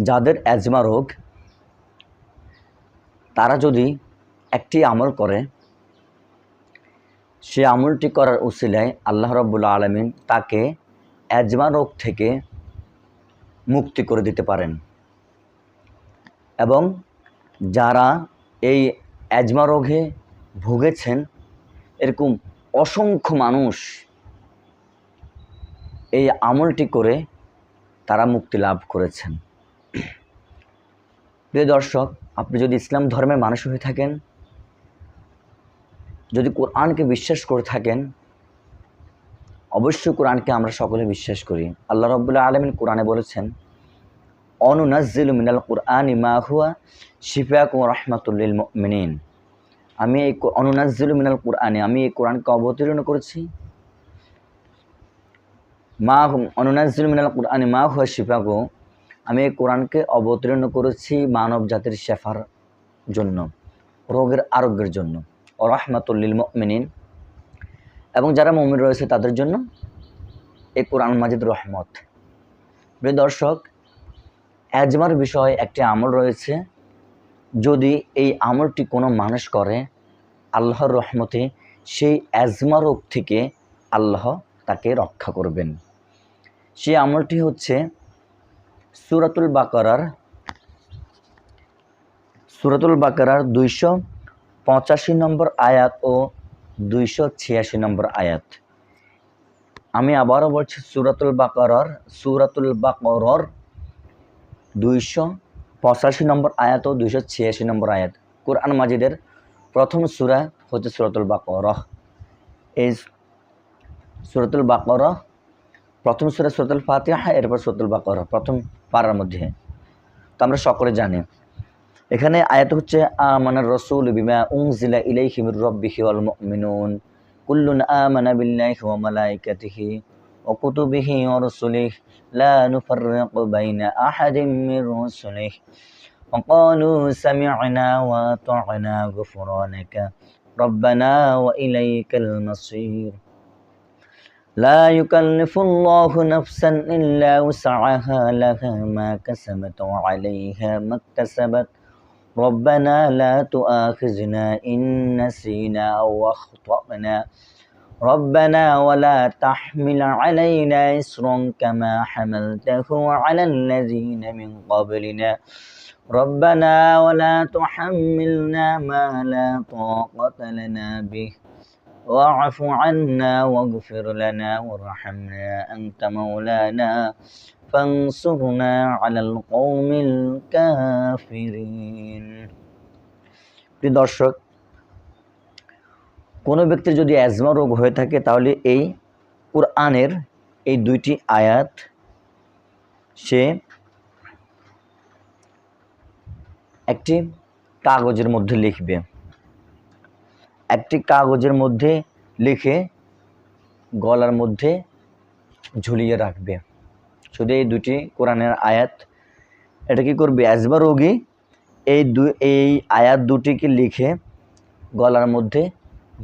যাদের অ্যাজমা রোগ তারা যদি একটি আমল করে, সে আমলটি করার উসিলায় আল্লাহ রাব্বুল আলামিন তাকে অ্যাজমা রোগ থেকে মুক্তি করে দিতে পারেন। এবং যারা এই অ্যাজমা রোগে ভুগেছেন, এরকম অসংখ্য মানুষ এই আমলটি করে তারা মুক্তি লাভ করেছেন। প্রিয় দর্শক, আপনি যদি ইসলাম ধর্মের মানুষ হয়ে থাকেন, যদি কোরআনকে বিশ্বাস করে থাকেন, অবশ্যই কোরআনকে আমরা সকলে বিশ্বাস করি। আল্লাহ রাব্বুল আলামিন কোরআনে বলেছেন, অনুনাজ্জিলু মিনাল কুরআনি মা হুয়া শিফাকুম ওয়া রাহমাতুল লিল মুমিনিন। আমি এই অনুনাজ্জিলু মিনাল কুরআনি, আমি এই কোরআনকে অবতীর্ণ করেছি। অনুনাজ্জিলু মিনাল কুরআনি মা হুয়া শিফাকুম, আমি এই কোরআনকে অবতীর্ণ করেছি মানব জাতির শেফার জন্য, রোগের আরোগ্যের জন্য। ও রাহমাতুল লিল মুমিনিন, এবং যারা মুমিন রয়েছে তাদের জন্য এই কোরআন মাজিদ রহমত। প্রিয় দর্শক, অ্যাজমার বিষয়ে একটি আমল রয়েছে। যদি এই আমলটি কোনো মানুষ করে, আল্লাহর রহমতে সেই অ্যাজমা রোগ থেকে আল্লাহ তাকে রক্ষা করবেন। সেই আমলটি হচ্ছে সূরাতুল বাকারার 285 নম্বর আয়াত ও 286 নম্বর আয়াত। আমি আবারও বলছি, সূরাতুল বাকারার 285 নম্বর আয়াত ও 286 নম্বর আয়াত। কোরআন মাজিদের প্রথম সূরা হচ্ছে সূরাতুল বাকারাহ। এই সূরাতুল বাকারাহ প্রথম সূরা সূরাতুল ফাতিহা, এরপর সূরাতুল বাকারাহ প্রথম পারার মধ্যে, তো আমরা সকলে জানি। এখানে আয়াত হচ্ছে, আমানার রাসূল বিমা উনজিলা ইলাইহি মির রাব্বিহি ওয়াল মুমিনুন কুল্লুন আমানা বিল্লাহি ওয়া মালাইকাতিহি ওয়া কুতুবিহি ওয়া রুসুলিহি লা নুফাররিকু বাইনা আহাদিম মির রুসুলিহি ওয়া ক্বালু সামি'না ওয়া আতা'না গুফরানাকা রাব্বানা ওয়া ইলাইকাল মাসীর। لا يكلف الله نفسا إلا وسعها لها ما كسبت وعليها ما اكتسبت ربنا لا تؤاخذنا إن نسينا أو أخطأنا ربنا ولا تحمل علينا إصرا كما حملته على الذين من قبلنا ربنا ولا تحملنا ما لا طاقة لنا به واعف عنا واغفر لنا وارحمنا أنت مولانا فانصرنا على القوم الكافرين। প্রিয় দর্শক, কোনো ব্যক্তির যদি অ্যাজমা রোগ হয়ে থাকে, তাহলে এই কোরআনের এই দুইটি আয়াত সে একটি কাগজের মধ্যে লিখবে, একটি কাগজের মধ্যে লিখে গলার মধ্যে ঝুলিয়ে রাখবে। শুধু এই দুটি কোরআনের আয়াত, এটা কি করবে? অ্যাজমা রোগী এই আয়াত দুটিকে লিখে গলার মধ্যে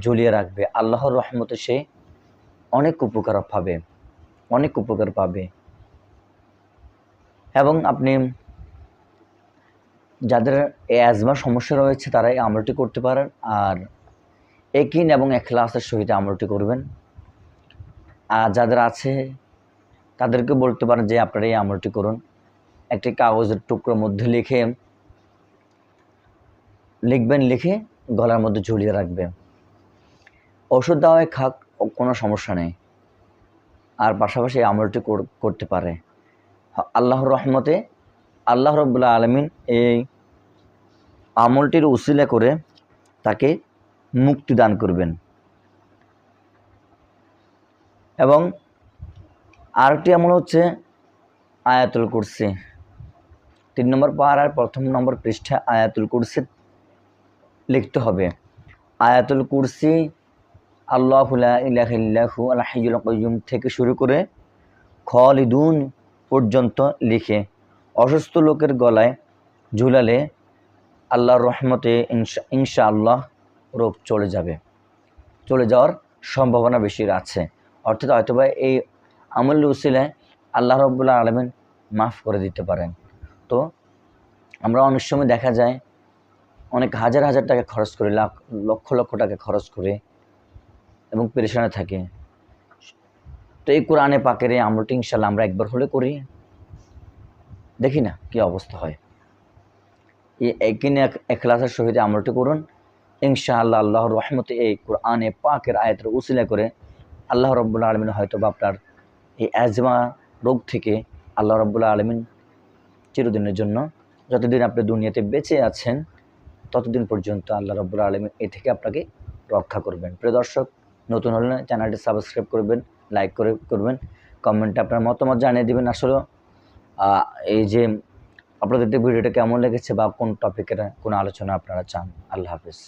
ঝুলিয়ে রাখবে। আল্লাহর রহমতে সে অনেক উপকার পাবে। এবং আপনি যাদের অ্যাজমা সমস্যা রয়েছে তারা এই আমলটি করতে পারেন, আর ইয়াকিন এবং ইখলাসের সহিত আমলটি করবেন। আর যাদের আছে তাদেরকে বলতে পারেন যে আপনারা এই আমলটি করুন। একটি কাগজের টুকরোর মধ্যে লিখে গলার মধ্যে ঝুলিয়ে রাখবেন। ওষুধ দেওয়ায় খাক, কোনো সমস্যা নেই, আর পাশাপাশি এই আমলটি করতে পারে। আল্লাহর রহমতে আল্লাহ রাব্বুল আলামিন এই আমলটির উসিলা করে তাকে মুক্তি দান করবেন। এবং আরেকটি আমল হচ্ছে আয়াতুল কুরসি। 3 নম্বর পারার 1ম নম্বর পৃষ্ঠা আয়াতুল কুরসি লিখতে হবে। আয়াতুল কুরসি আল্লাহু লা ইলাহা ইল্লাহু আল হাইয়ুল কাইয়্যুম থেকে শুরু করে খালিদুন পর্যন্ত লিখে অসুস্থ লোকের গলায় ঝুলালে আল্লাহর রহমতে ইনশাআল্লাহ রোগ চলে যাওয়ার সম্ভাবনা বেশি আছে। অর্থাৎ হয়তোবা এই আমল উসিলায় আল্লাহ রাব্বুল আলামিন মাফ করে দিতে পারেন। তো আমরা অনেক সময় দেখা যায় অনেক হাজার হাজার টাকা খরচ করে, লক্ষ লক্ষ টাকা খরচ করে এবং পেরেশানে থাকে। তো এই কোরআনে পাকের এই আমলটি ইনশাল্লাহ আমরা একবার হলে করি, দেখি না কি অবস্থা হয়। এই একদিনে এখলাসের সহিত আমলটি করুন, ইনশাআল্লাহ আল্লাহর রহমতে এই কোরআনে পাকের আয়াতের উসিলা করে আল্লাহ রাব্বুল আলামিন হয়তো বা আপনার এই অ্যাজমা রোগ থেকে আল্লাহ রাব্বুল আলামিন চিরদিনের জন্য, যতদিন আপনি দুনিয়াতে বেঁচে আছেন ততদিন পর্যন্ত আল্লাহ রাব্বুল আলামিন এ থেকে আপনাকে রক্ষা করবেন। প্রিয় দর্শক, নতুন হলে চ্যানেলটি সাবস্ক্রাইব করবেন, লাইক করবেন, কমেন্টে আপনার মতামত জানিয়ে দেবেন। আসলে এই যে আপনাদের ভিডিওটা কেমন লেগেছে বা কোন টপিকের কোন আলোচনা আপনারা চান। আল্লাহ হাফেজ।